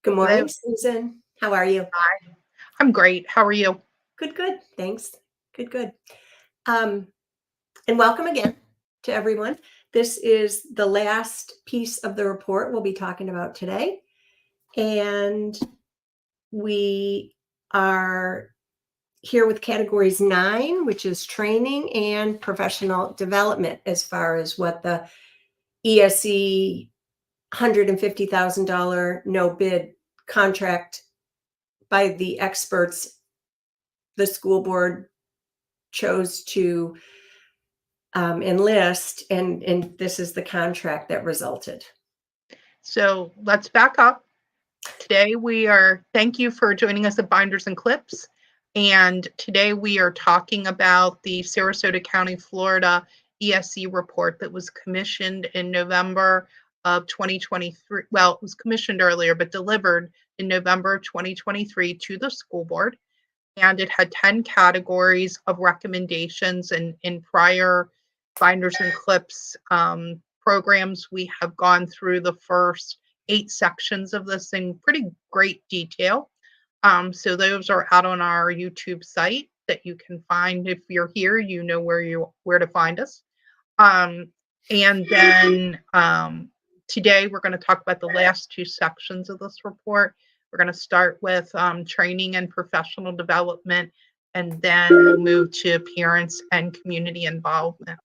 Good Hello. morning, Susan. How are you? Hi. I'm great. How are you? Good, good. Thanks. Good, good. Um, and welcome again to everyone. This is the last piece of the report we'll be talking about today. And we are here with categories 9, which is training and professional development, as far as what the ESE $150,000 no bid contract by the experts the school board chose to enlist, and this is the contract that resulted. So let's back up. Today thank you for joining us at Binders and Clips. And today we are talking about the Sarasota County, Florida ESE report that was commissioned in November of 2023. Well, it was commissioned earlier, but delivered in November of 2023 to the school board. And it had 10 categories of recommendations. And in prior Binders and Clips programs, we have gone through the first 8 sections of this in pretty great detail. So those are out on our YouTube site that you can find. If you're here, you know where to find us. And then today we're going to talk about the last 2 sections of this report. We're going to start with training and professional development, and then we'll move to parents and community involvement.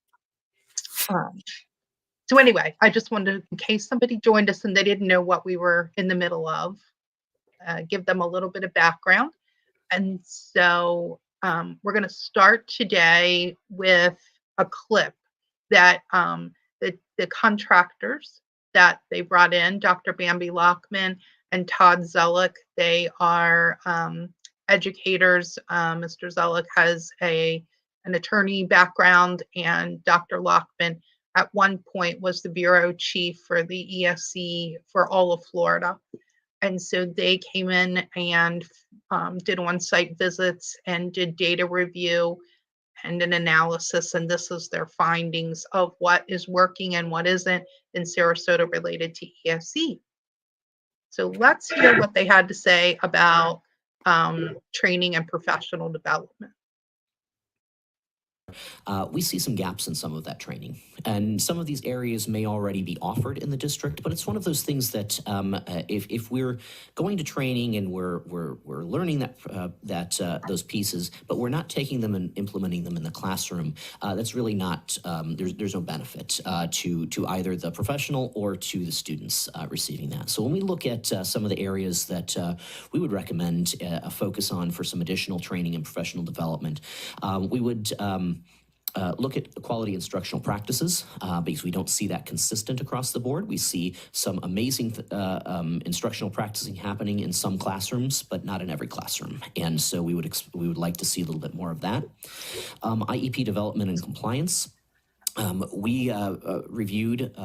So anyway, I just wanted, in case somebody joined us and they didn't know what we were in the middle of, give them a little bit of background. And so we're going to start today with a clip that the contractors that they brought in, Dr. Bambi Lockman and Todd Zellick, they are educators. Mr. Zellick has an attorney background, and Dr. Lockman at one point was the bureau chief for the ESE for all of Florida. And so they came in and did on-site visits and did data review and an analysis. And this is their findings of what is working and what isn't in Sarasota related to ESE. So let's hear what they had to say about training and professional development. We see some gaps in some of that training, and some of these areas may already be offered in the district, but it's one of those things that if we're going to training and we're learning those pieces, but we're not taking them and implementing them in the classroom, that's really not, there's no benefit to either the professional or to the students receiving that. So when we look at some of the areas that we would recommend a focus on for some additional training and professional development, we would look at quality instructional practices because we don't see that consistent across the board. We see some amazing instructional practicing happening in some classrooms, but not in every classroom. And so we would like to see a little bit more of that. IEP development and compliance. We reviewed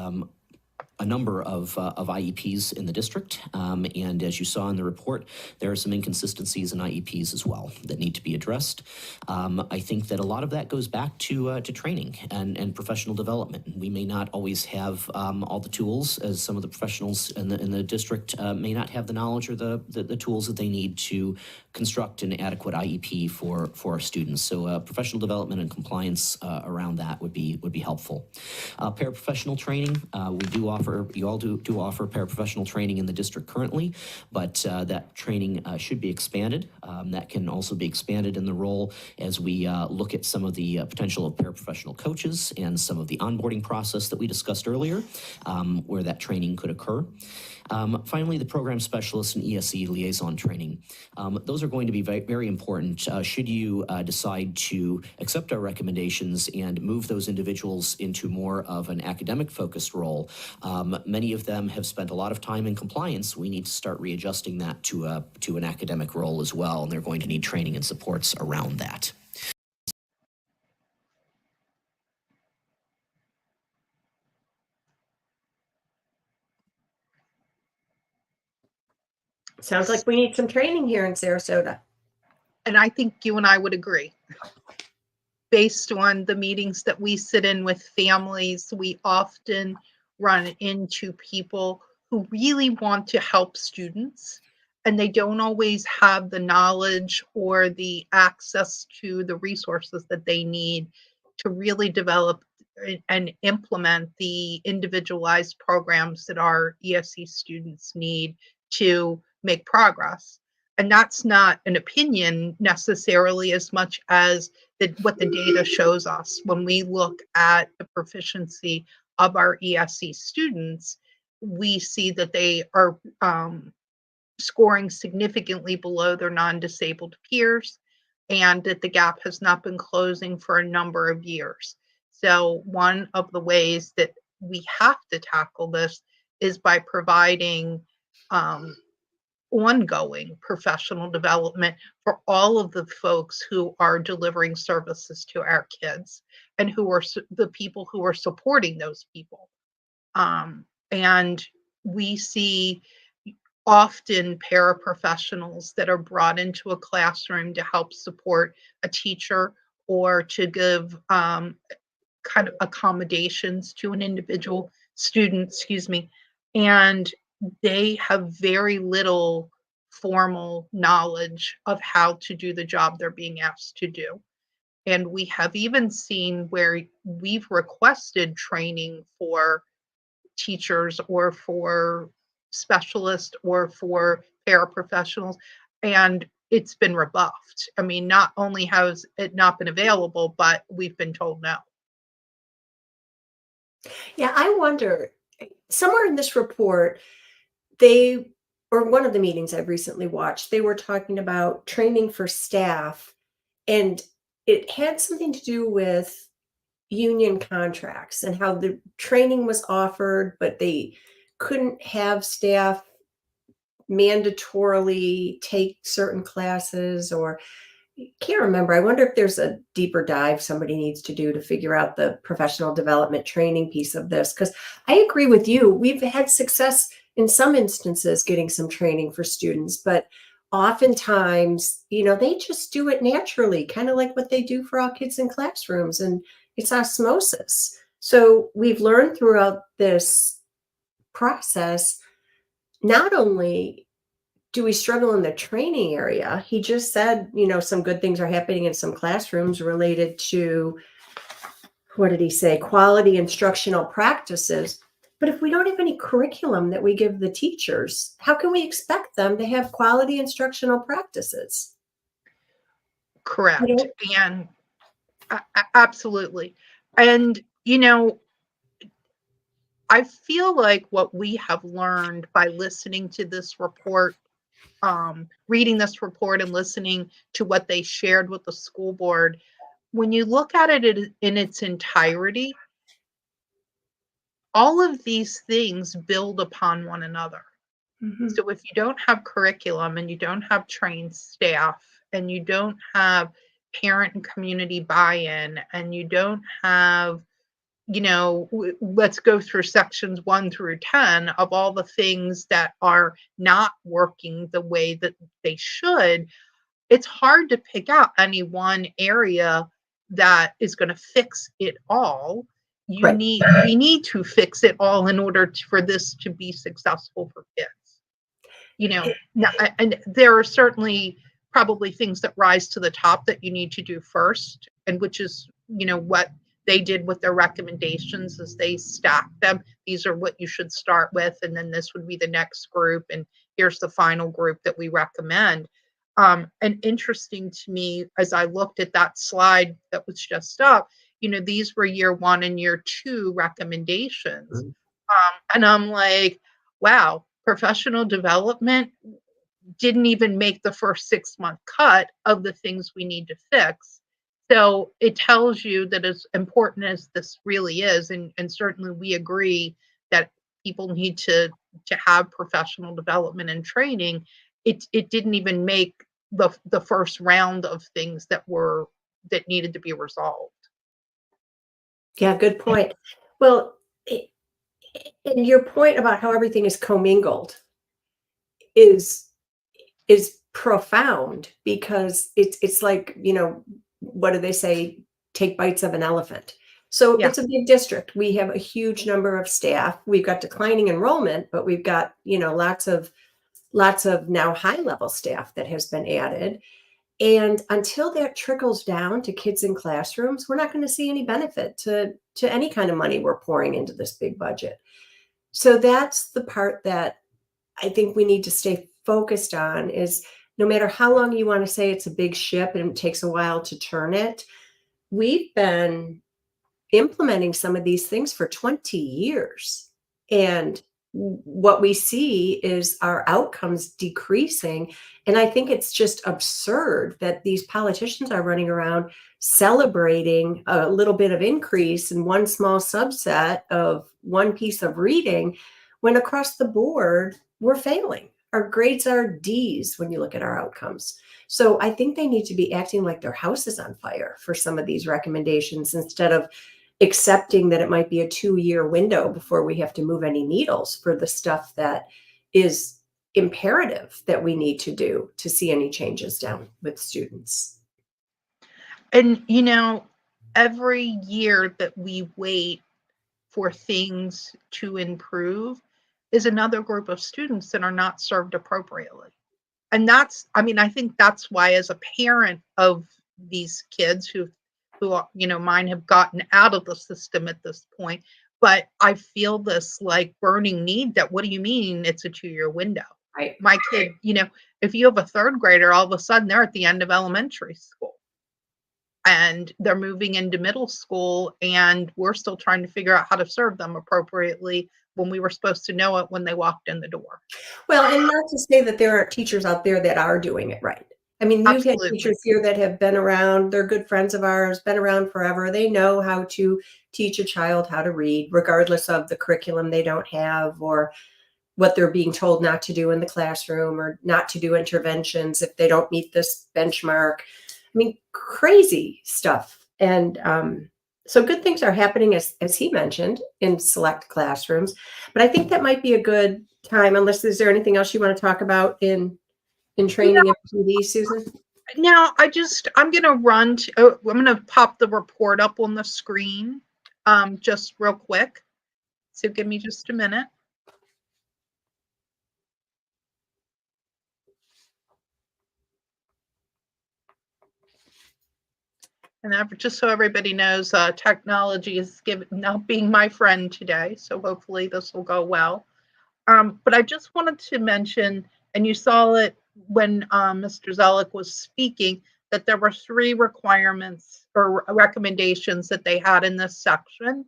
a number of IEPs in the district, and as you saw in the report, there are some inconsistencies in IEPs as well that need to be addressed. I think that a lot of that goes back to training and professional development. We may not always have all the tools, as some of the professionals in the district may not have the knowledge or the tools that they need to construct an adequate IEP for our students. So professional development and compliance around that would be helpful. Paraprofessional training, you all do offer paraprofessional training in the district currently, but that training should be expanded. That can also be expanded in the role as we look at some of the potential of paraprofessional coaches and some of the onboarding process that we discussed earlier, where that training could occur. Finally, the program specialist and ESE liaison training. Those are going to be very important should you decide to accept our recommendations and move those individuals into more of an academic focused role. Many of them have spent a lot of time in compliance. We need to start readjusting that to an academic role as well, and they're going to need training and supports around that. Sounds like we need some training here in Sarasota. And I think you and I would agree. Based on the meetings that we sit in with families, we often run into people who really want to help students, and they don't always have the knowledge or the access to the resources that they need to really develop and implement the individualized programs that our ESE students need to make progress. And that's not an opinion necessarily as much as what the data shows us. When we look at the proficiency of our ESE students, we see that they are scoring significantly below their non-disabled peers, and that the gap has not been closing for a number of years. So one of the ways that we have to tackle this is by providing ongoing professional development for all of the folks who are delivering services to our kids and who are the people who are supporting those people. And we see often paraprofessionals that are brought into a classroom to help support a teacher or to give kind of accommodations to an individual student, excuse me, and they have very little formal knowledge of how to do the job they're being asked to do. And we have even seen where we've requested training for teachers or for specialists or for paraprofessionals, and it's been rebuffed. I mean, not only has it not been available, but we've been told no. Yeah, I wonder, somewhere in this report, or one of the meetings I've recently watched, they were talking about training for staff, and it had something to do with union contracts and how the training was offered, but they couldn't have staff mandatorily take certain classes, or can't remember. I wonder if there's a deeper dive somebody needs to do to figure out the professional development training piece of this. Because I agree with you. We've had success in some instances getting some training for students, but oftentimes, they just do it naturally, kind of like what they do for all kids in classrooms, and it's osmosis. So we've learned throughout this process, not only do we struggle in the training area? He just said, some good things are happening in some classrooms related to, what did he say? Quality instructional practices. But if we don't have any curriculum that we give the teachers, how can we expect them to have quality instructional practices? Correct. And absolutely. And, I feel like what we have learned by listening to this report, reading this report and listening to what they shared with the school board, when you look at it in its entirety, all of these things build upon one another. Mm-hmm. So if you don't have curriculum and you don't have trained staff and you don't have parent and community buy-in and you don't have, let's go through sections 1 through 10 of all the things that are not working the way that they should, it's hard to pick out any one area that is going to fix it all. Right. We need to fix it all in order for this to be successful for kids. And there are certainly probably things that rise to the top that you need to do first, and which is, what they did with their recommendations as they stacked them. These are what you should start with, and then this would be the next group, and here's the final group that we recommend. And interesting to me, as I looked at that slide that was just up, these were year 1 and year 2 recommendations. And I'm like, wow, professional development didn't even make the first 6-month cut of the things we need to fix. So it tells you that as important as this really is, and certainly we agree that people need to have professional development and training, it didn't even make the first round of things that needed to be resolved. Yeah, good point. Well, and your point about how everything is commingled is profound, because it's like, what do they say? Take bites of an elephant. So Yeah. it's a big district. We have a huge number of staff. We've got declining enrollment, but we've got, lots of now high level staff that has been added. And until that trickles down to kids in classrooms, we're not going to see any benefit to any kind of money we're pouring into this big budget. So that's the part that I think we need to stay focused on is no matter how long you want to say it's a big ship and it takes a while to turn it, we've been implementing some of these things for 20 years. And what we see is our outcomes decreasing. And I think it's just absurd that these politicians are running around celebrating a little bit of increase in one small subset of one piece of reading when across the board we're failing. Our grades are D's when you look at our outcomes. So I think they need to be acting like their house is on fire for some of these recommendations instead of accepting that it might be a 2-year window before we have to move any needles for the stuff that is imperative that we need to do to see any changes down with students. And, every year that we wait for things to improve is another group of students that are not served appropriately. And I think that's why, as a parent of these kids who mine have gotten out of the system at this point, but I feel this like burning need that, what do you mean it's a 2-year window? Right. My kid, if you have a third grader, all of a sudden they're at the end of elementary school and they're moving into middle school, and we're still trying to figure out how to serve them appropriately when we were supposed to know it when they walked in the door. Well, and not to say that there aren't teachers out there that are doing it right. I mean, you've had Absolutely. teachers here that have been around, they're good friends of ours, been around forever. They know how to teach a child how to read, regardless of the curriculum they don't have or what they're being told not to do in the classroom or not to do interventions if they don't meet this benchmark. I mean, crazy stuff. And so good things are happening, as he mentioned, in select classrooms. But I think that might be a good time, unless is there anything else you want to talk about in training and PD, Susan? Now, I'm going to pop the report up on the screen just real quick. So give me just a minute. And just so everybody knows, technology is not being my friend today. So hopefully this will go well. But I just wanted to mention, and you saw it when Mr. Zellick was speaking, that there were 3 requirements or recommendations that they had in this section.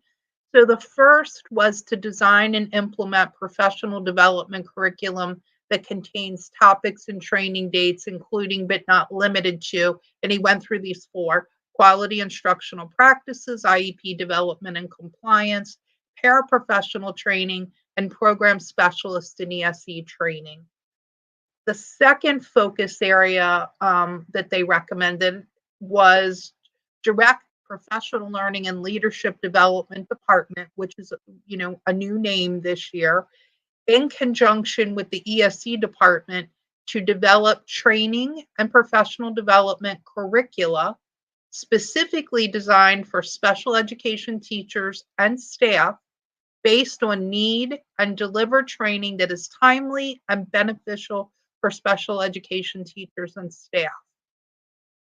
So the first was to design and implement professional development curriculum that contains topics and training dates, including but not limited to, and he went through these 4: quality instructional practices, IEP development and compliance, paraprofessional training, and program specialist in ESE training. The second focus area that they recommended was direct professional learning and leadership development department, which is a new name this year, in conjunction with the ESE department to develop training and professional development curricula specifically designed for special education teachers and staff based on need and deliver training that is timely and beneficial for special education teachers and staff.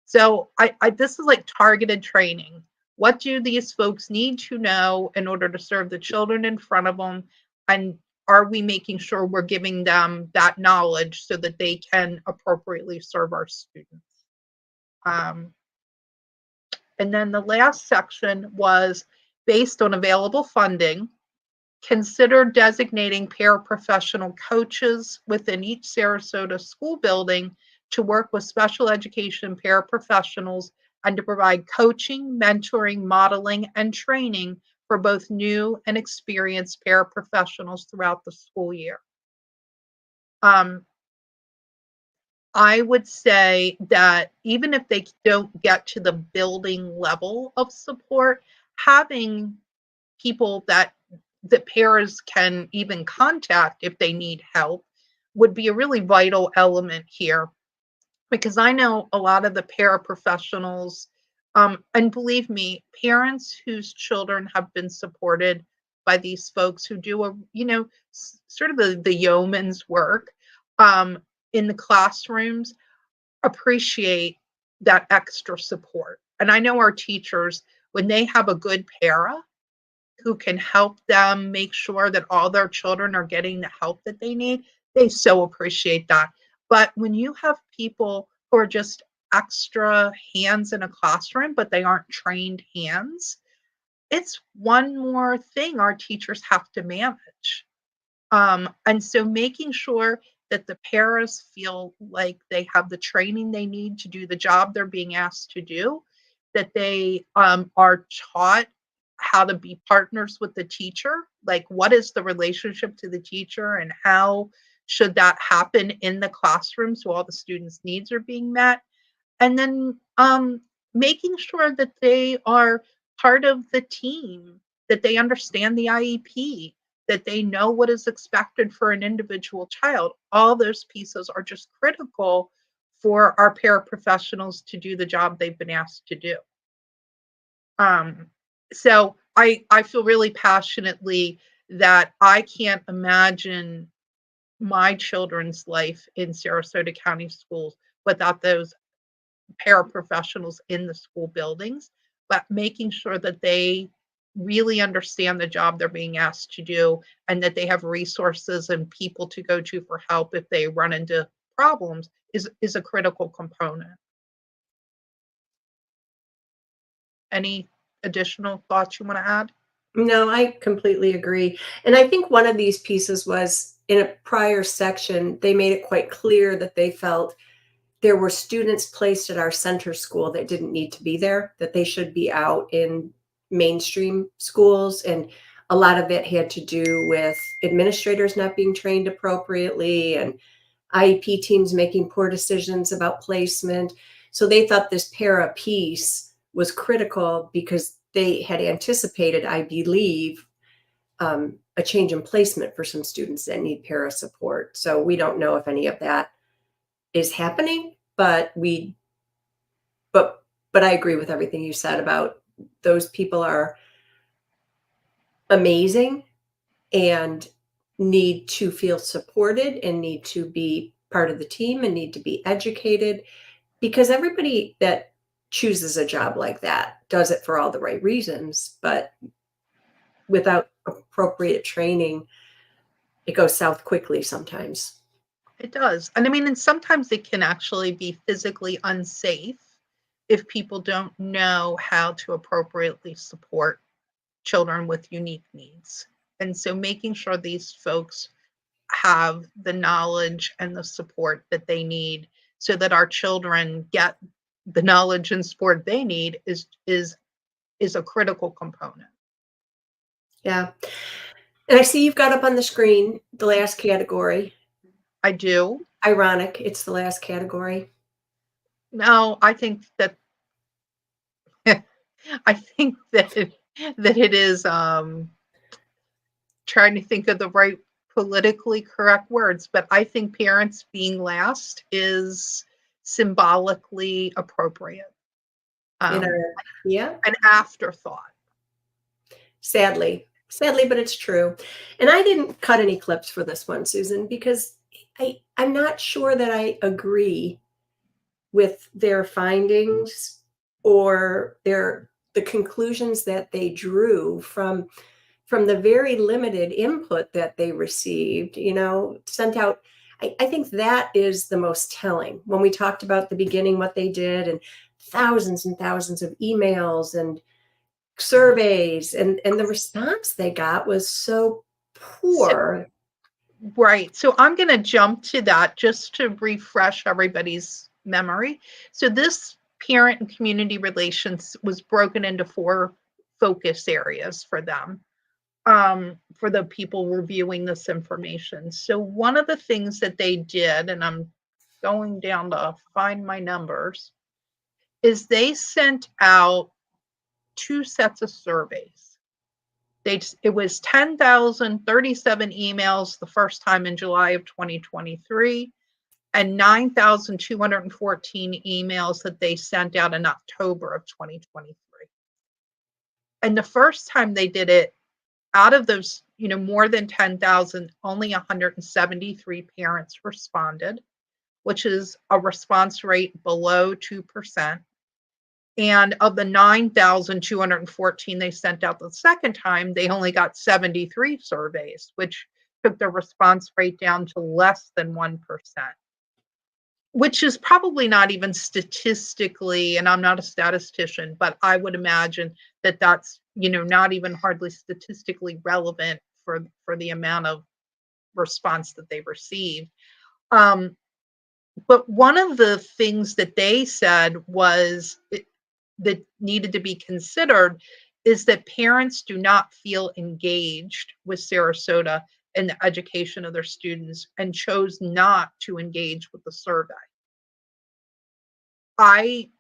So this is like targeted training. What do these folks need to know in order to serve the children in front of them? And are we making sure we're giving them that knowledge so that they can appropriately serve our students? And then the last section was based on available funding. Consider designating paraprofessional coaches within each Sarasota school building to work with special education paraprofessionals and to provide coaching, mentoring, modeling, and training for both new and experienced paraprofessionals throughout the school year. I would say that even if they don't get to the building level of support, having people that paras can even contact if they need help would be a really vital element here. Because I know a lot of the paraprofessionals And believe me, parents whose children have been supported by these folks who do sort of the yeoman's work in the classrooms appreciate that extra support. And I know our teachers, when they have a good para who can help them make sure that all their children are getting the help that they need, they so appreciate that. But when you have people who are just extra hands in a classroom, but they aren't trained hands, it's one more thing our teachers have to manage. And so making sure that the paras feel like they have the training they need to do the job they're being asked to do, that they are taught how to be partners with the teacher, like what is the relationship to the teacher and how should that happen in the classroom so all the students' needs are being met. And then making sure that they are part of the team, that they understand the IEP, that they know what is expected for an individual child. All those pieces are just critical for our paraprofessionals to do the job they've been asked to do. So I feel really passionately that I can't imagine my children's life in Sarasota County schools without those paraprofessionals in the school buildings, but making sure that they really understand the job they're being asked to do and that they have resources and people to go to for help if they run into problems is a critical component. Any additional thoughts you want to add? No, I completely agree. And I think one of these pieces was in a prior section, they made it quite clear that they felt there were students placed at our center school that didn't need to be there, that they should be out in mainstream schools. And a lot of it had to do with administrators not being trained appropriately and IEP teams making poor decisions about placement. So they thought this para piece was critical because they had anticipated, I believe, a change in placement for some students that need para support. So we don't know if any of that is happening, but I agree with everything you said about those people are amazing and need to feel supported and need to be part of the team and need to be educated, because everybody that chooses a job like that does it for all the right reasons, but without appropriate training, it goes south quickly sometimes. It does. And I mean, and sometimes it can actually be physically unsafe if people don't know how to appropriately support children with unique needs. And so making sure these folks have the knowledge and the support that they need so that our children get the knowledge and support they need is a critical component. Yeah. And I see you've got up on the screen the last category. I do. Ironic, it's the last category. No, I think that I think that it is trying to think of the right politically correct words, but I think parents being last is symbolically appropriate. Yeah, An afterthought. sadly, but it's true. And I didn't cut any clips for this one, Susan, because I'm not sure that I agree with their findings or the conclusions that they drew from the very limited input that they received, sent out. I think that is the most telling. When we talked about the beginning, what they did, and thousands of emails and surveys, and the response they got was so poor. Right. So I'm going to jump to that just to refresh everybody's memory. So this parent and community relations was broken into 4 focus areas for them, for the people reviewing this information. So one of the things that they did, and I'm going down to find my numbers, is they sent out 2 sets of surveys. It was 10,037 emails the first time in July of 2023, and 9,214 emails that they sent out in October of 2023. And the first time they did it, out of those, more than 10,000, only 173 parents responded, which is a response rate below 2%. And of the 9,214 they sent out the second time, they only got 73 surveys, which took the response rate down to less than 1%, which is probably not even statistically, and I'm not a statistician, but I would imagine that that's, not even hardly statistically relevant for the amount of response that they received. But one of the things that they said was that needed to be considered is that parents do not feel engaged with Sarasota in the education of their students and chose not to engage with the survey. I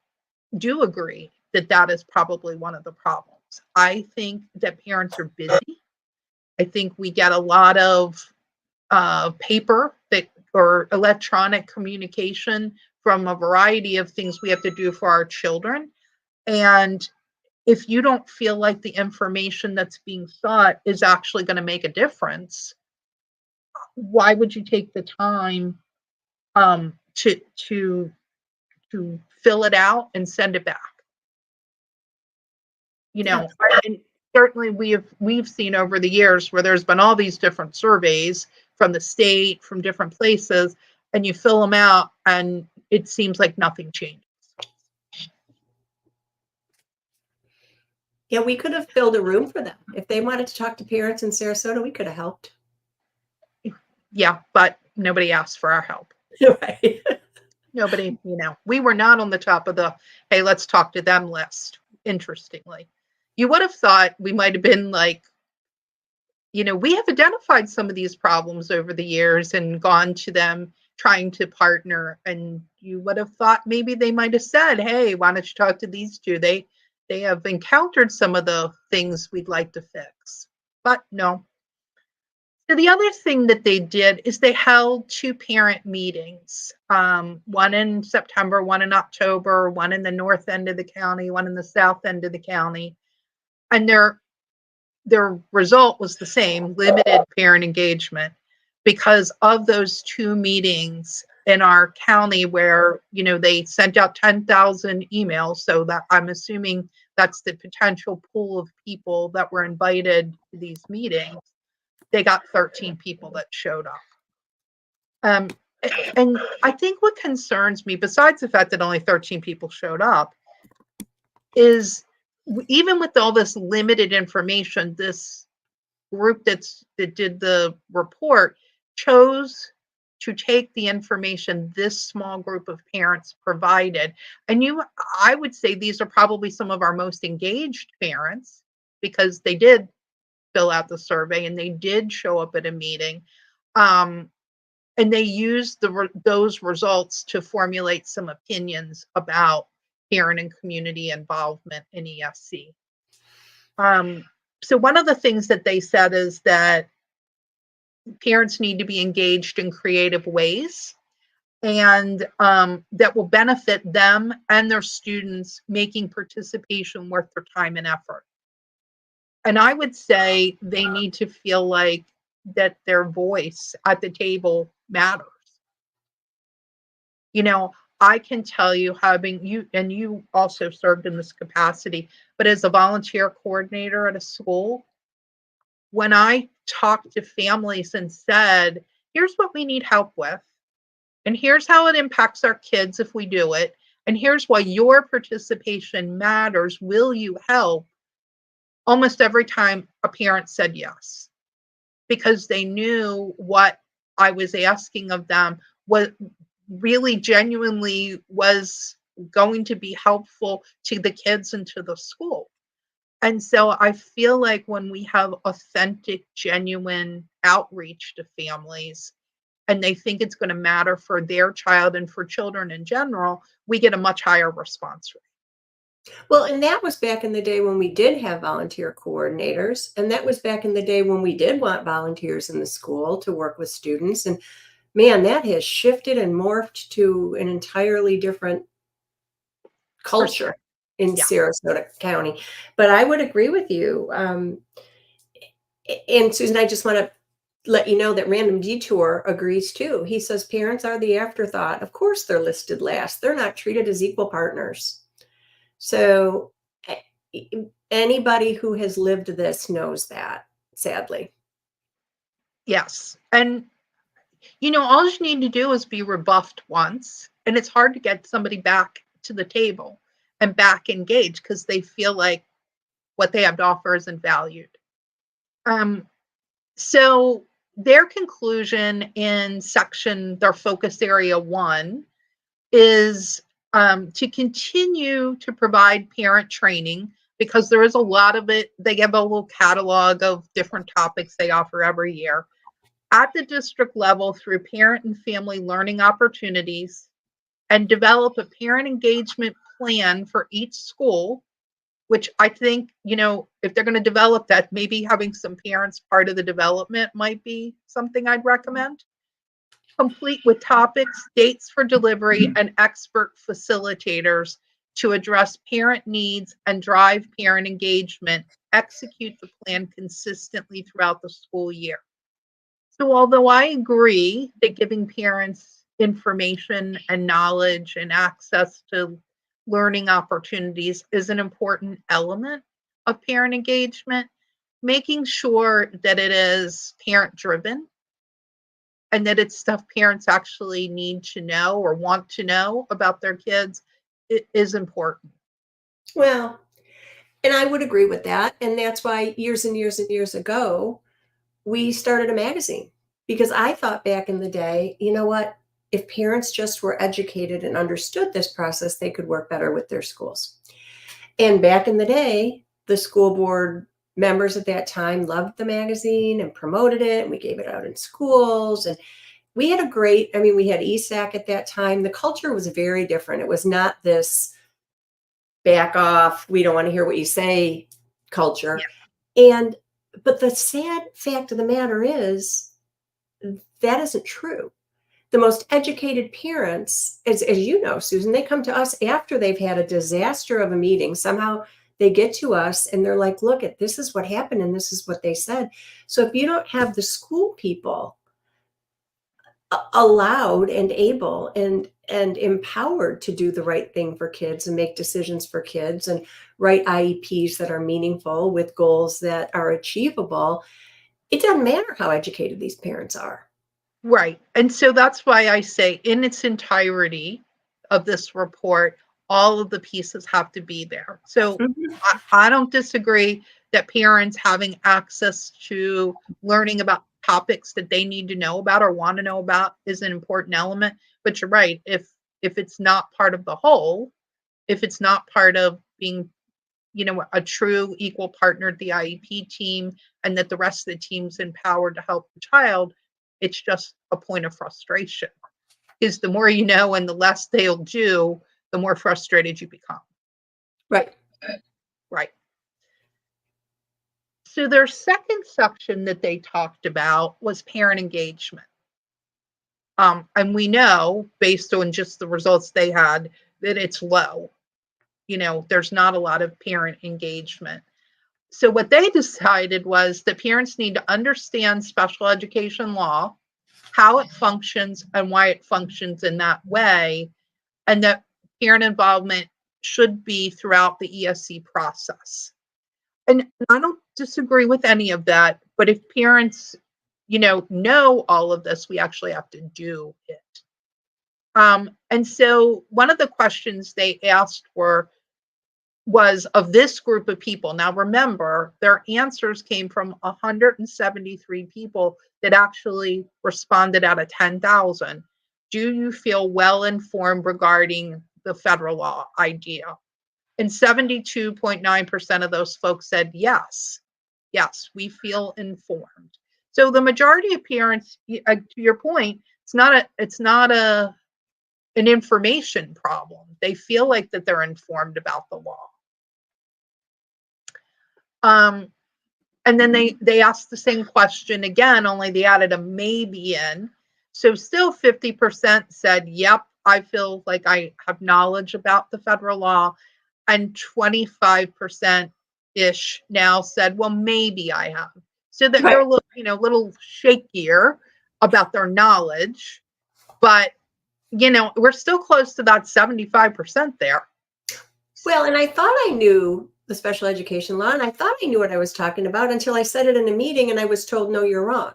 do agree that that is probably one of the problems. I think that parents are busy. I think we get a lot of paper or electronic communication from a variety of things we have to do for our children. And if you don't feel like the information that's being sought is actually going to make a difference, why would you take the time to fill it out and send it back? And certainly we've seen over the years where there's been all these different surveys from the state, from different places, and you fill them out and it seems like nothing changes. Yeah, we could have filled a room for them. If they wanted to talk to parents in Sarasota, we could have helped. Yeah, but nobody asked for our help. Right. Nobody, we were not on the top of the, hey, let's talk to them list, interestingly. You would have thought we might have been like, we have identified some of these problems over the years and gone to them trying to partner. And you would have thought maybe they might have said, hey, why don't you talk to these two? They have encountered some of the things we'd like to fix. But no. So the other thing that they did is they held 2 parent meetings, one in September, one in October, one in the north end of the county, one in the south end of the county. And their result was the same, limited parent engagement, because of those 2 meetings in our county where, they sent out 10,000 emails. So that I'm assuming that's the potential pool of people that were invited to these meetings. They got 13 people that showed up. And I think what concerns me, besides the fact that only 13 people showed up, is even with all this limited information, this group that did the report chose to take the information this small group of parents provided. And I would say these are probably some of our most engaged parents, because they did fill out the survey and they did show up at a meeting. And they used those results to formulate some opinions about parent and community involvement in ESE. So one of the things that they said is that parents need to be engaged in creative ways, and that will benefit them and their students, making participation worth their time and effort. And I would say they need to feel like that their voice at the table matters. I can tell you, having you also served in this capacity, but as a volunteer coordinator at a school, when I talked to families and said, here's what we need help with, and here's how it impacts our kids if we do it, and here's why your participation matters, will you help? Almost every time a parent said yes, because they knew what I was asking of them, what really genuinely was going to be helpful to the kids and to the school. And so I feel like when we have authentic, genuine outreach to families, and they think it's going to matter for their child and for children in general, we get a much higher response rate. Well, and that was back in the day when we did have volunteer coordinators. And that was back in the day when we did want volunteers in the school to work with students. And man, that has shifted and morphed to an entirely different culture in Yeah. Sarasota County. But I would agree with you. And Susan, I just want to let you know that Random Detour agrees too. He says parents are the afterthought. Of course, they're listed last. They're not treated as equal partners. So anybody who has lived this knows that, sadly. Yes. And, all you need to do is be rebuffed once. And it's hard to get somebody back to the table and back engaged because they feel like what they have to offer isn't valued. So their conclusion in their focus area 1 is to continue to provide parent training, because there is a lot of it. They give a little catalog of different topics they offer every year at the district level through parent and family learning opportunities, and develop a parent engagement plan for each school, which I think, if they're going to develop that, maybe having some parents part of the development might be something I'd recommend. Complete with topics, dates for delivery, and expert facilitators to address parent needs and drive parent engagement. Execute the plan consistently throughout the school year. So although I agree that giving parents information and knowledge and access to learning opportunities is an important element of parent engagement, making sure that it is parent driven and that it's stuff parents actually need to know or want to know about their kids is important. Well, and I would agree with that. And that's why years and years and years ago, we started a magazine, because I thought back in the day, you know what? If parents just were educated and understood this process, they could work better with their schools. And back in the day, the school board members at that time loved the magazine and promoted it, and we gave it out in schools. And we had we had ESE at that time. The culture was very different. It was not this back off, we don't want to hear what you say culture. Yeah. But the sad fact of the matter is that isn't true. The most educated parents, as you know, Susan, they come to us after they've had a disaster of a meeting. Somehow they get to us and they're like, look, this is what happened and this is what they said. So if you don't have the school people allowed and able and empowered to do the right thing for kids and make decisions for kids and write IEPs that are meaningful with goals that are achievable, it doesn't matter how educated these parents are. Right. And so that's why I say in its entirety of this report, all of the pieces have to be there. So I don't disagree that parents having access to learning about topics that they need to know about or want to know about is an important element. But you're right. If it's not part of the whole, if it's not part of being, a true equal partner at the IEP team, and that the rest of the team's empowered to help the child, it's just a point of frustration. Because the more you know and the less they'll do, the more frustrated you become. Right. Right. So their second section that they talked about was parent engagement. And we know, based on just the results they had, that it's low. There's not a lot of parent engagement. So what they decided was that parents need to understand special education law, how it functions and why it functions in that way, and that parent involvement should be throughout the ESE process. And I don't disagree with any of that, but if parents, know all of this, we actually have to do it. And so one of the questions they asked was of this group of people. Now, remember, their answers came from 173 people that actually responded out of 10,000. Do you feel well informed regarding the federal law idea? And 72.9% of those folks said yes. Yes, we feel informed. So the majority of parents, to your point, it's not an information problem. They feel like that they're informed about the law. And then they asked the same question again, only they added a maybe in. So still 50% said, yep, I feel like I have knowledge about the federal law. And 25%-ish now said, well, maybe I have. So that they're a little, little shakier about their knowledge, but we're still close to that 75% there. Well, and I thought I knew the special education law, and I thought I knew what I was talking about until I said it in a meeting and I was told, no, you're wrong.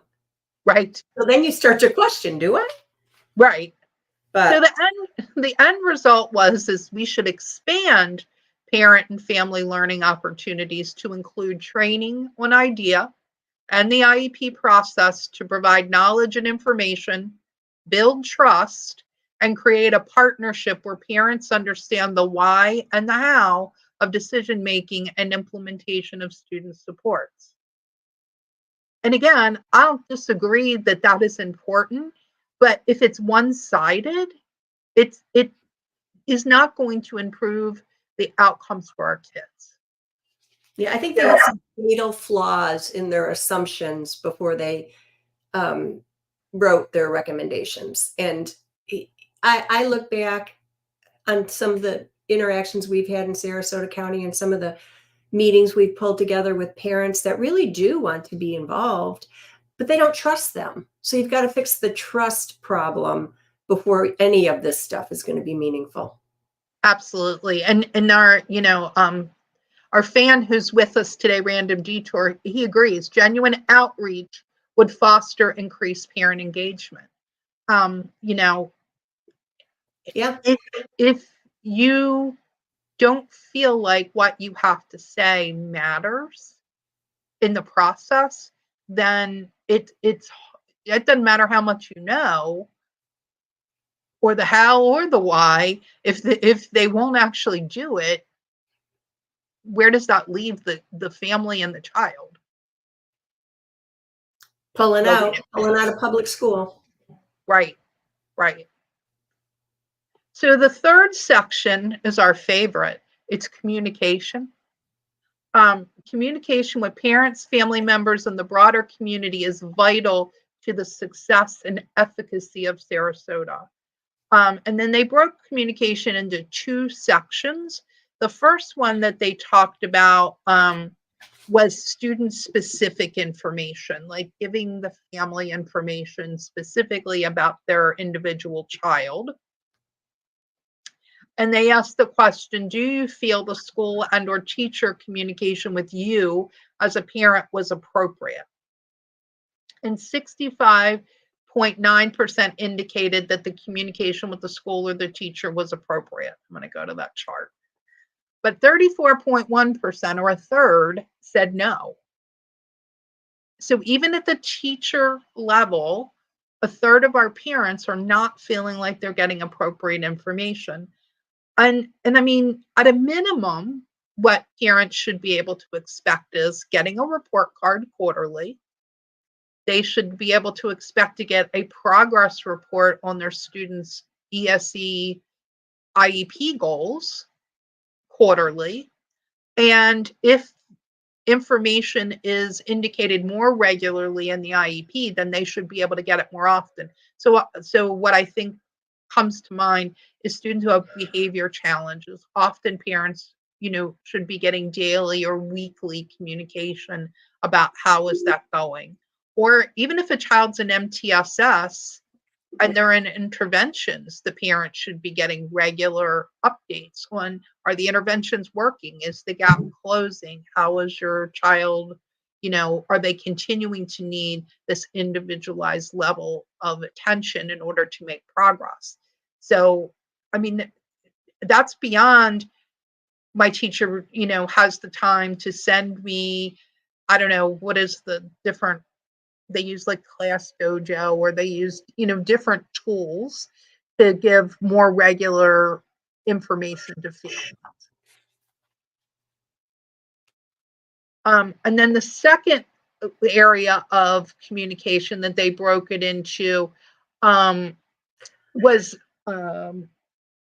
Right. So then you start to question, do I? Right. But so the end result is we should expand parent and family learning opportunities to include training on IDEA and the IEP process to provide knowledge and information, build trust, and create a partnership where parents understand the why and the how of decision making and implementation of student supports. And again, I don't disagree that that is important, but if it's one-sided, it is not going to improve the outcomes for our kids. yeah, I think there are some fatal flaws in their assumptions before they wrote their recommendations. And I look back on some of the interactions we've had in Sarasota County and some of the meetings we've pulled together with parents that really do want to be involved, but they don't trust them. So you've got to fix the trust problem before any of this stuff is going to be meaningful. Absolutely. And our fan who's with us today, Random Detour, he agrees. Genuine outreach would foster increased parent engagement. Yeah. If you don't feel like what you have to say matters in the process, then it doesn't matter how much you know, or the how or the why. If they won't actually do it, where does that leave the family and the child? Pulling out of public school. Right. So the third section is our favorite. It's communication. Communication with parents, family members, and the broader community is vital to the success and efficacy of Sarasota. And then they broke communication into two sections. The first one that they talked about was student-specific information, like giving the family information specifically about their individual child. And they asked the question, do you feel the school and or teacher communication with you as a parent was appropriate? And 65.9% indicated that the communication with the school or the teacher was appropriate. I'm going to go to that chart. But 34.1%, or a third, said no. So even at the teacher level, a third of our parents are not feeling like they're getting appropriate information. And I mean, at a minimum, what parents should be able to expect is getting a report card quarterly. They should be able to expect to get a progress report on their students' ESE IEP goals quarterly. And if information is indicated more regularly in the IEP, then they should be able to get it more often. So what I think comes to mind is students who have behavior challenges. Often parents, should be getting daily or weekly communication about how is that going. Or even if a child's in MTSS and they're in interventions, the parent should be getting regular updates on, are the interventions working? Is the gap closing? How is your child, are they continuing to need this individualized level of attention in order to make progress? So, I mean, that's beyond my teacher, has the time to send me, I don't know, what is the different, they use like Class Dojo, or they use, different tools to give more regular information to families. And then the second area of communication that they broke it into was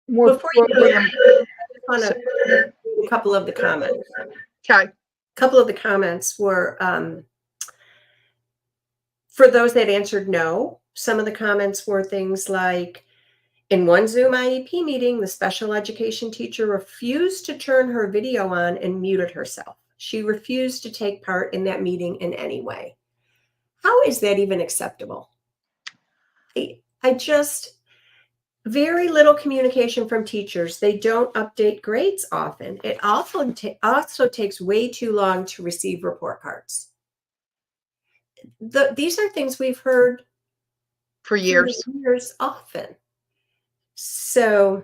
more Before you do program. that, I just want to read a couple of the comments. Okay. A couple of the comments were, for those that answered no, some of the comments were things like, in one Zoom IEP meeting, the special education teacher refused to turn her video on and muted herself. She refused to take part in that meeting in any way. How is that even acceptable? I just, very little communication from teachers. They don't update grades often. It also takes way too long to receive report cards. These are things we've heard For years. often. So,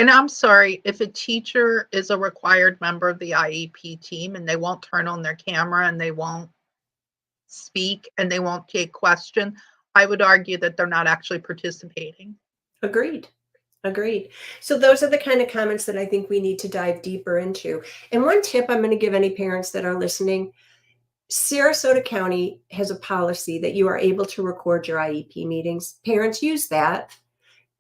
And I'm sorry, if a teacher is a required member of the IEP team and they won't turn on their camera and they won't speak and they won't take question, I would argue that they're not actually participating. agreed. So those are the kind of comments that I think we need to dive deeper into. And one tip I'm going to give any parents that are listening, Sarasota County has a policy that you are able to record your IEP meetings. Parents use that.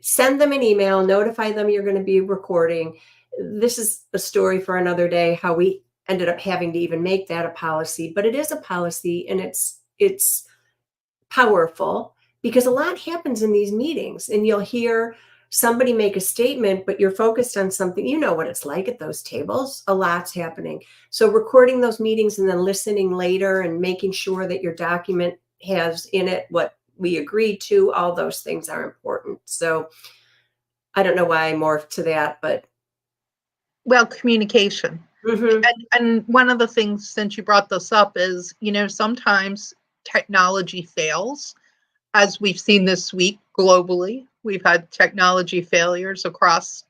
Send them an email, notify them you're going to be recording. This is a story for another day, how we ended up having to even make that a policy, but it is a policy, and it's powerful because a lot happens in these meetings, and you'll hear somebody make a statement, but you're focused on something. You know what it's like at those tables. A lot's happening. So recording those meetings and then listening later and making sure that your document has in it what we agreed to, all those things are important. So I don't know why I morphed to that, but. Well, communication. Mhm. And one of the things, since you brought this up, is, sometimes technology fails, as we've seen this week globally. We've had technology failures across,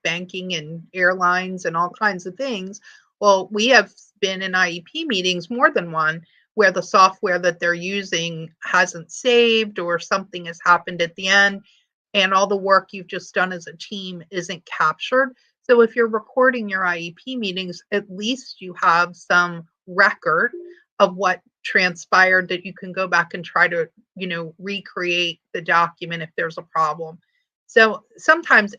banking and airlines and all kinds of things. Well, we have been in IEP meetings, more than one, where the software that they're using hasn't saved or something has happened at the end, and all the work you've just done as a team isn't captured. So if you're recording your IEP meetings, at least you have some record of what transpired that you can go back and try to, recreate the document if there's a problem. So sometimes,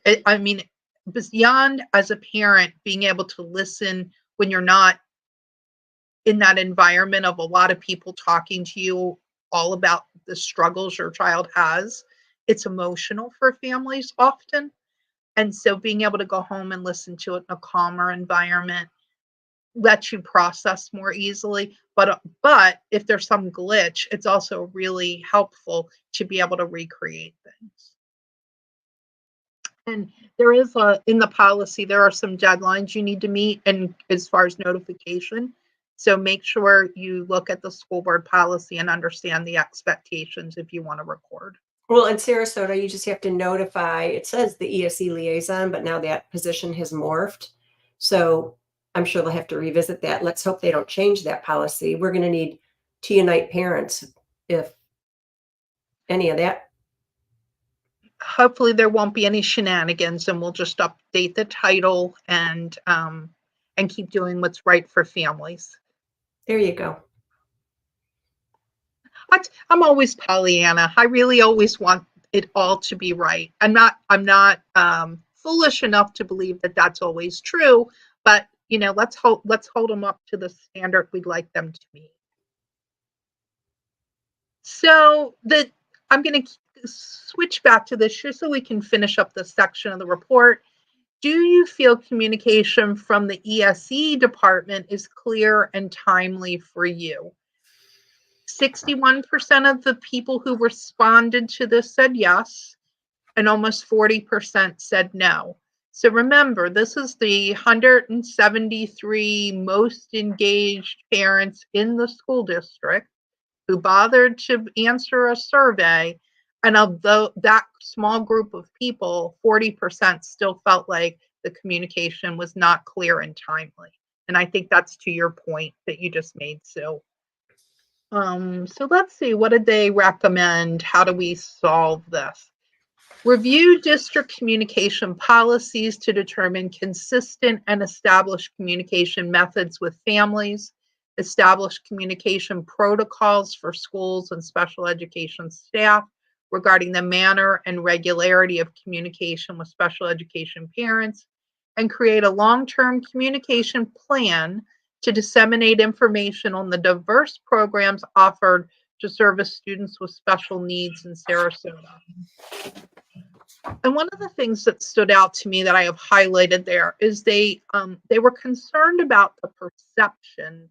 beyond as a parent, being able to listen when you're not in that environment of a lot of people talking to you all about the struggles your child has, it's emotional for families often. And so being able to go home and listen to it in a calmer environment lets you process more easily. But if there's some glitch, it's also really helpful to be able to recreate things. And there is in the policy, there are some deadlines you need to meet, and as far as notification. So make sure you look at the school board policy and understand the expectations if you want to record. Well, in Sarasota, you just have to notify, it says the ESE liaison, but now that position has morphed. So I'm sure they'll have to revisit that. Let's hope they don't change that policy. We're going to need to unite parents if any of that. Hopefully there won't be any shenanigans, and we'll just update the title and keep doing what's right for families. There you go. I'm always Pollyanna. I really always want it all to be right. I'm not foolish enough to believe that that's always true, but let's hold them up to the standard we'd like them to meet. So I'm going to switch back to this just so we can finish up this section of the report. Do you feel communication from the ESE department is clear and timely for you? 61% of the people who responded to this said yes, and almost 40% said no. So remember, this is the 173 most engaged parents in the school district who bothered to answer a survey. And although that small group of people, 40% still felt like the communication was not clear and timely. And I think that's to your point that you just made, Sue. So let's see, what did they recommend? How do we solve this? Review district communication policies to determine consistent and established communication methods with families. Establish communication protocols for schools and special education staff regarding the manner and regularity of communication with special education parents, and create a long-term communication plan to disseminate information on the diverse programs offered to service students with special needs in Sarasota. And one of the things that stood out to me that I have highlighted there is they were concerned about the perception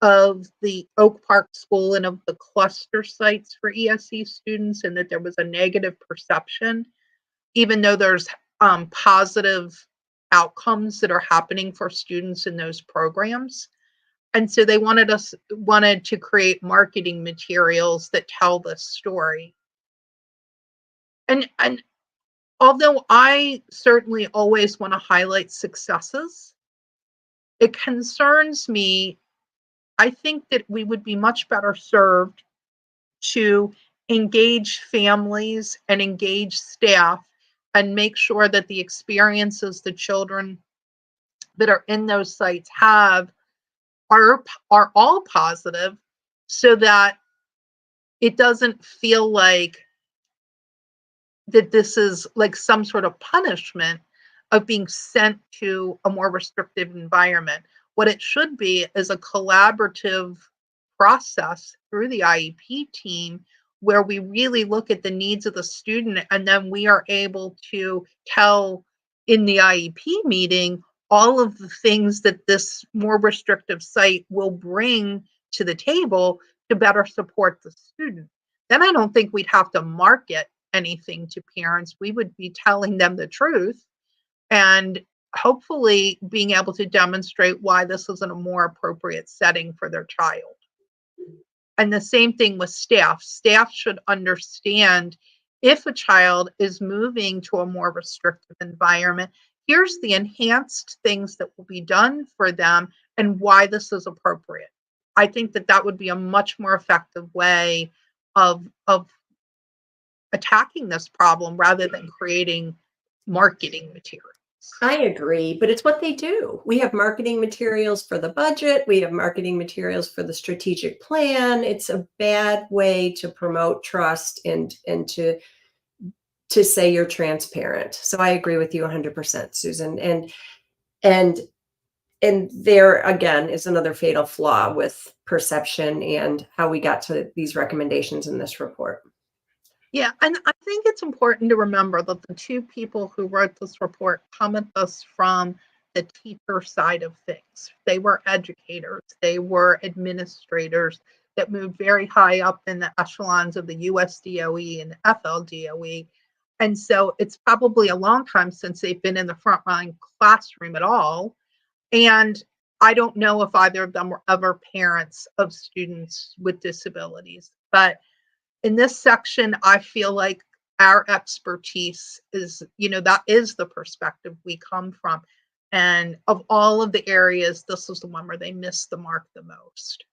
of the Oak Park School and of the cluster sites for ESE students, and that there was a negative perception, even though there's positive outcomes that are happening for students in those programs. And so they wanted to create marketing materials that tell this story. And although I certainly always want to highlight successes, it concerns me. I think that we would be much better served to engage families and engage staff and make sure that the experiences the children that are in those sites have are all positive, so that it doesn't feel like that this is like some sort of punishment of being sent to a more restrictive environment. What it should be is a collaborative process through the IEP team, where we really look at the needs of the student, and then we are able to tell in the IEP meeting all of the things that this more restrictive site will bring to the table to better support the student. Then I don't think we'd have to market anything to parents. We would be telling them the truth and hopefully being able to demonstrate why this is in a more appropriate setting for their child. And the same thing with staff. Staff should understand, if a child is moving to a more restrictive environment, here's the enhanced things that will be done for them and why this is appropriate. I think that that would be a much more effective way of attacking this problem, rather than creating marketing materials. I agree, but it's what they do. We have marketing materials for the budget. We have marketing materials for the strategic plan. It's a bad way to promote trust and to say you're transparent. So I agree with you 100%, Susan. And there again is another fatal flaw with perception and how we got to these recommendations in this report. Yeah, and I think it's important to remember that the two people who wrote this report come at this from the teacher side of things. They were educators, they were administrators that moved very high up in the echelons of the USDOE and FLDOE. And so it's probably a long time since they've been in the frontline classroom at all. And I don't know if either of them were ever parents of students with disabilities. But in this section, I feel like our expertise is, that is the perspective we come from. And of all of the areas, this was the one where they missed the mark the most.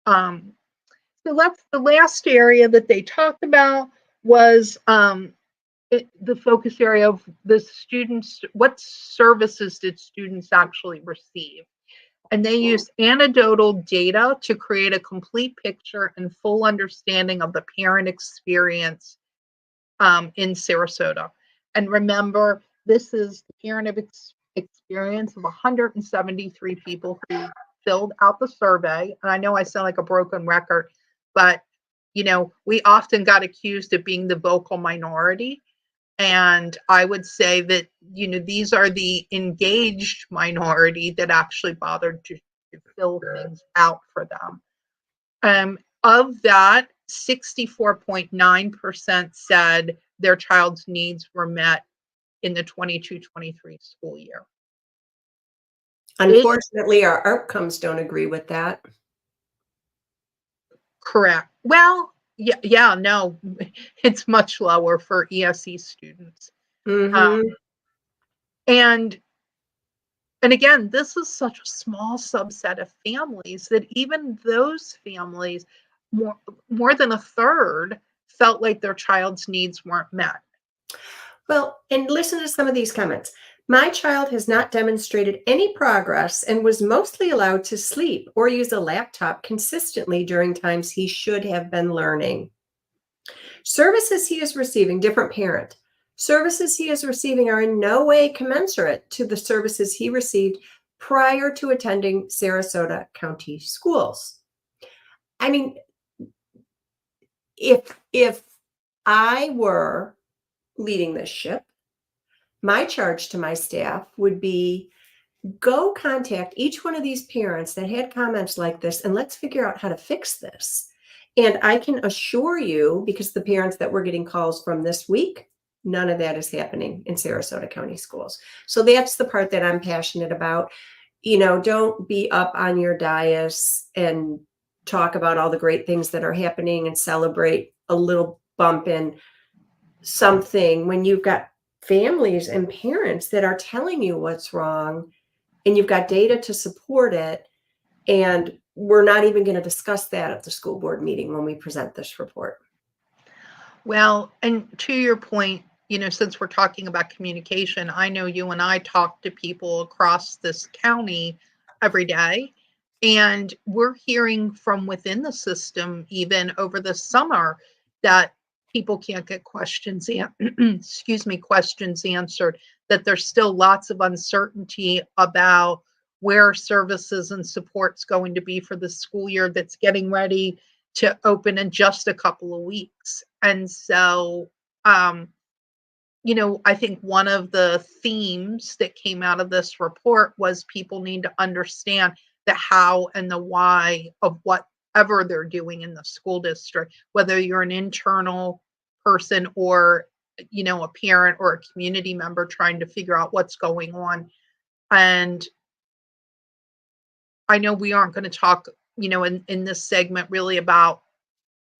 So that's the last area that they talked about was the focus area of the students. What services did students actually receive? And they used anecdotal data to create a complete picture and full understanding of the parent experience in Sarasota. And remember, this is the parent experience of 173 people who filled out the survey. And I know I sound like a broken record, but we often got accused of being the vocal minority. And I would say that, these are the engaged minority that actually bothered to fill things out for them. Of that, 64.9% said their child's needs were met in the 22-23 school year. Unfortunately, our outcomes don't agree with that. Correct. Well, yeah, no, it's much lower for ESE students. Mm-hmm. And again, this is such a small subset of families that even those families, more than a third, felt like their child's needs weren't met. Well, and listen to some of these comments. My child has not demonstrated any progress and was mostly allowed to sleep or use a laptop consistently during times he should have been learning. Services he is receiving, different parent. Services he is receiving are in no way commensurate to the services he received prior to attending Sarasota County schools. I mean, if I were leading this ship, my charge to my staff would be go contact each one of these parents that had comments like this, and let's figure out how to fix this. And I can assure you, because the parents that we're getting calls from this week, none of that is happening in Sarasota County schools. So that's the part that I'm passionate about. Don't be up on your dais and talk about all the great things that are happening and celebrate a little bump in something when you've got families and parents that are telling you what's wrong and you've got data to support it. And we're not even going to discuss that at the school board meeting when we present this report. Well, and to your point, since we're talking about communication, I know you and I talk to people across this county every day, and we're hearing from within the system, even over the summer, that people can't get questions answered, that there's still lots of uncertainty about where services and support's going to be for the school year that's getting ready to open in just a couple of weeks. And so, I think one of the themes that came out of this report was people need to understand the how and the why of whatever they're doing in the school district, whether you're an internal person or, a parent or a community member trying to figure out what's going on. And I know we aren't going to talk, in this segment really about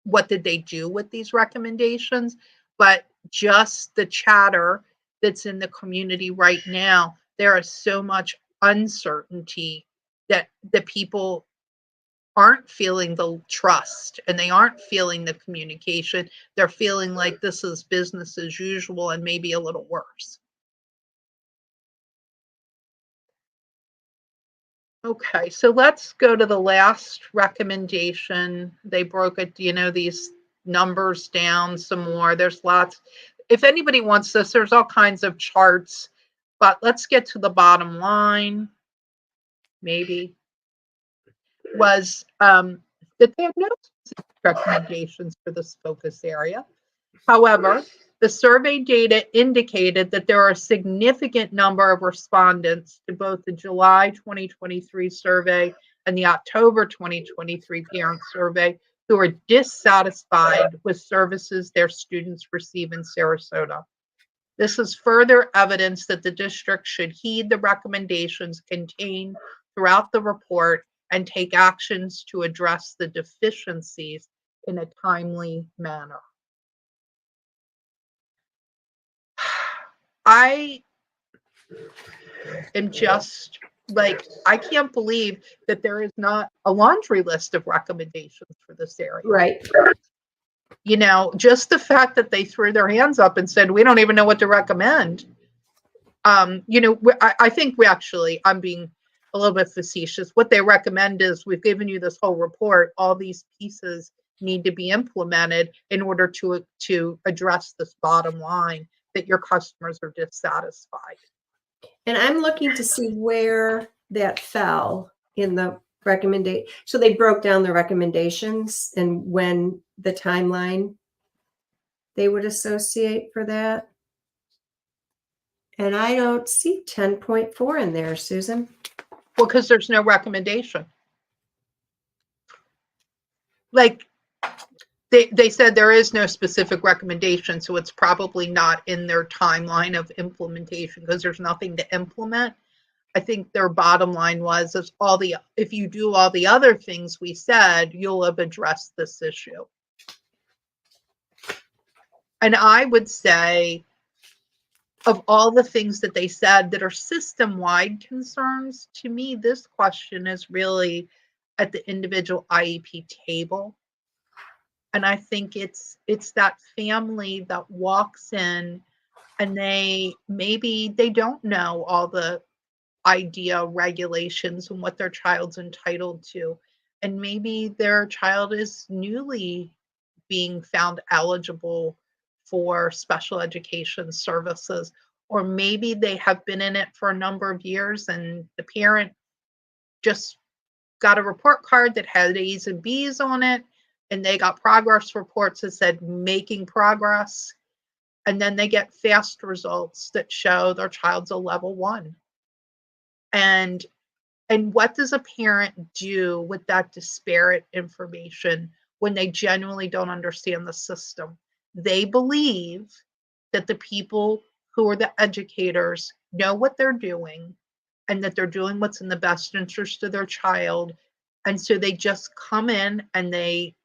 what did they do with these recommendations, but just the chatter that's in the community right now, there is so much uncertainty that the people aren't feeling the trust and they aren't feeling the communication. They're feeling like this is business as usual and maybe a little worse. Okay, so let's go to the last recommendation. They broke it, these numbers down some more. There's lots. If anybody wants this, there's all kinds of charts, but let's get to the bottom line. Maybe was that they have no specific recommendations for this focus area. However, the survey data indicated that there are a significant number of respondents to both the July 2023 survey and the October 2023 parent survey who are dissatisfied with services their students receive in Sarasota. This is further evidence that the district should heed the recommendations contained throughout the report and take actions to address the deficiencies in a timely manner. I am just like, I can't believe that there is not a laundry list of recommendations for this area. Right. Just the fact that they threw their hands up and said, we don't even know what to recommend. I think I'm being a little bit facetious. What they recommend is we've given you this whole report. All these pieces need to be implemented in order to address this bottom line that your customers are dissatisfied. And I'm looking to see where that fell in the recommendation. So they broke down the recommendations and when the timeline they would associate for that. And I don't see 10.4 in there, Susan. Well, because there's no recommendation. Like they said there is no specific recommendation, so it's probably not in their timeline of implementation because there's nothing to implement. I think their bottom line was if you do all the other things we said, you'll have addressed this issue. And I would say of all the things that they said that are system-wide concerns, to me, this question is really at the individual IEP table. And I think it's that family that walks in and they don't know all the IDEA regulations and what their child's entitled to. And maybe their child is newly being found eligible for special education services, or maybe they have been in it for a number of years and the parent just got a report card that had A's and B's on it and they got progress reports that said making progress. And then they get fast results that show their child's a level 1. And what does a parent do with that disparate information when they genuinely don't understand the system? They believe that the people who are the educators know what they're doing and that they're doing what's in the best interest of their child. And so they just come in and they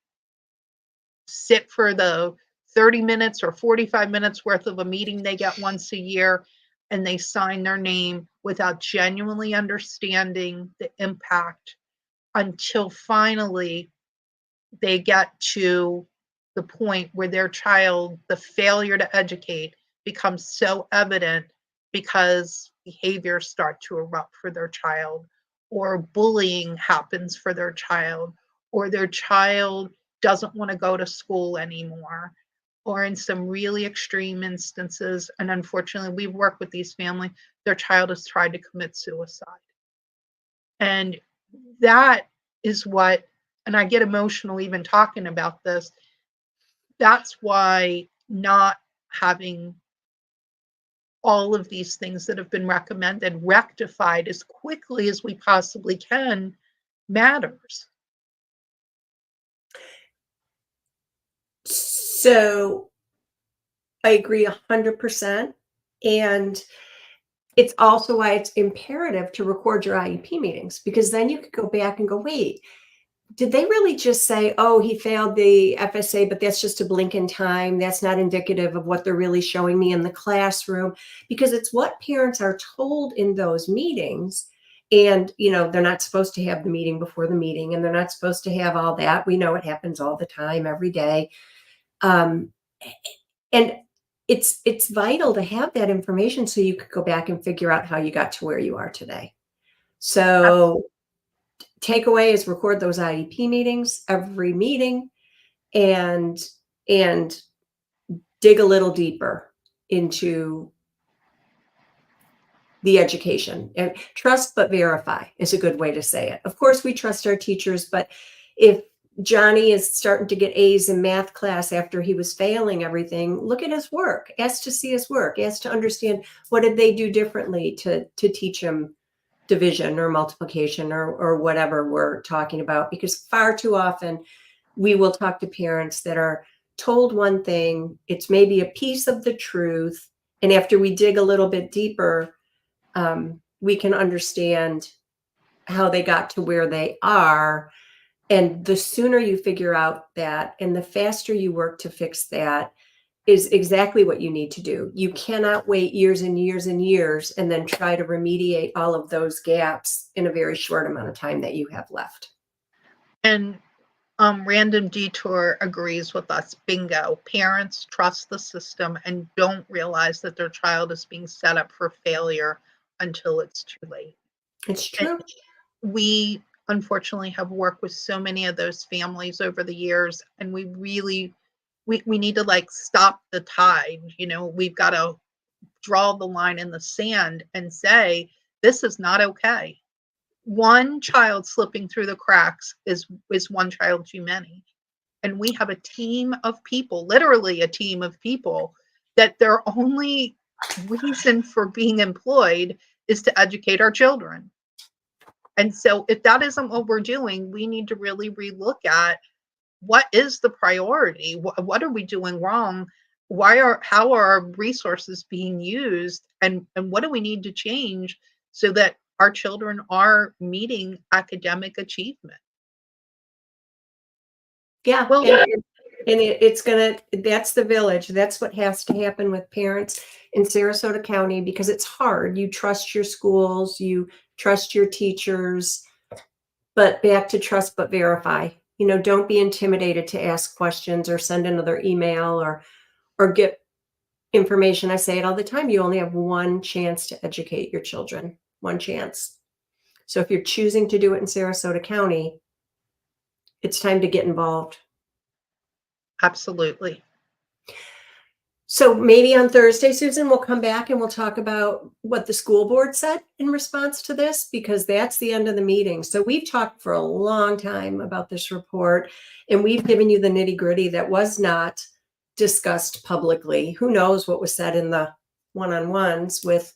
sit for the 30 minutes or 45 minutes worth of a meeting they get once a year, and they sign their name without genuinely understanding the impact until finally they get to the point where their child, the failure to educate, becomes so evident because behaviors start to erupt for their child, or bullying happens for their child, or their child doesn't want to go to school anymore, or in some really extreme instances, and unfortunately we've worked with these families, their child has tried to commit suicide. And that is what, and I get emotional even talking about this, that's why not having all of these things that have been recommended rectified as quickly as we possibly can matters. So I agree 100%. And it's also why it's imperative to record your IEP meetings, because then you could go back and go, wait, did they really just say, oh, he failed the FSA, but that's just a blink in time? That's not indicative of what they're really showing me in the classroom, because it's what parents are told in those meetings. And, they're not supposed to have the meeting before the meeting, and they're not supposed to have all that. We know it happens all the time, every day. And it's vital to have that information so you could go back and figure out how you got to where you are today. So takeaway is record those IEP meetings, every meeting, and dig a little deeper into the education. And trust but verify is a good way to say it. Of course, we trust our teachers, but if Johnny is starting to get A's in math class after he was failing everything, look at his work. Ask to see his work. Ask to understand what did they do differently to teach him division or multiplication or whatever we're talking about. Because far too often we will talk to parents that are told one thing, it's maybe a piece of the truth, and after we dig a little bit deeper, we can understand how they got to where they are. And the sooner you figure out that, and the faster you work to fix that, is exactly what you need to do. You cannot wait years and years and years and then try to remediate all of those gaps in a very short amount of time that you have left. And Random Detour agrees with us. Bingo. Parents trust the system and don't realize that their child is being set up for failure until it's too late. It's true. And we unfortunately have worked with so many of those families over the years, and we really we need to stop the tide. We've got to draw the line in the sand and say, this is not okay. One child slipping through the cracks is one child too many. And we have a team of people, literally a team of people, that their only reason for being employed is to educate our children. And so if that isn't what we're doing, we need to really relook at what is the priority? What are we doing wrong? How are our resources being used? And what do we need to change so that our children are meeting academic achievement? Yeah. Well, and that's the village. That's what has to happen with parents in Sarasota County, because it's hard. You trust your schools, you trust your teachers, but back to trust but verify. Don't be intimidated to ask questions or send another email or get information. I say it all the time. You only have one chance to educate your children, one chance. So if you're choosing to do it in Sarasota County, it's time to get involved. absolutely. So maybe on Thursday, Susan, we'll come back and we'll talk about what the school board said in response to this, because that's the end of the meeting. So we've talked for a long time about this report, and we've given you the nitty-gritty that was not discussed publicly. Who knows what was said in the one-on-ones with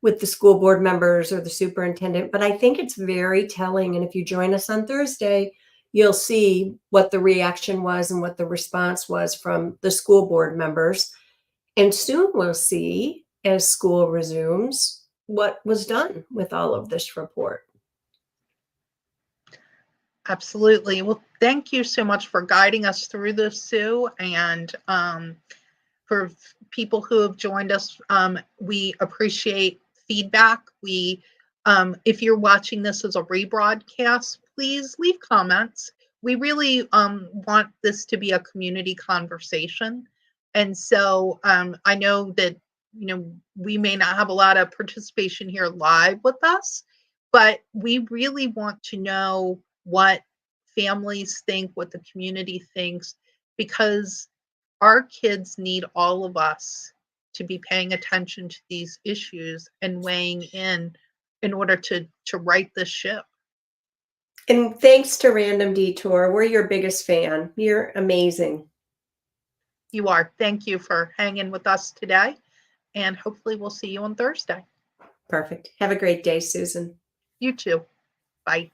the school board members or the superintendent, but I think it's very telling. And if you join us on Thursday, you'll see what the reaction was and what the response was from the school board members. And soon we'll see, as school resumes, what was done with all of this report. Absolutely. Well, thank you so much for guiding us through this, Sue. And for people who have joined us, we appreciate feedback. If you're watching this as a rebroadcast, please leave comments. We really want this to be a community conversation. And so I know that, we may not have a lot of participation here live with us, but we really want to know what families think, what the community thinks, because our kids need all of us to be paying attention to these issues and weighing in order to right this ship. And thanks to Random Detour. We're your biggest fan. You're amazing. You are. Thank you for hanging with us today. And hopefully we'll see you on Thursday. Perfect. Have a great day, Susan. You too. Bye.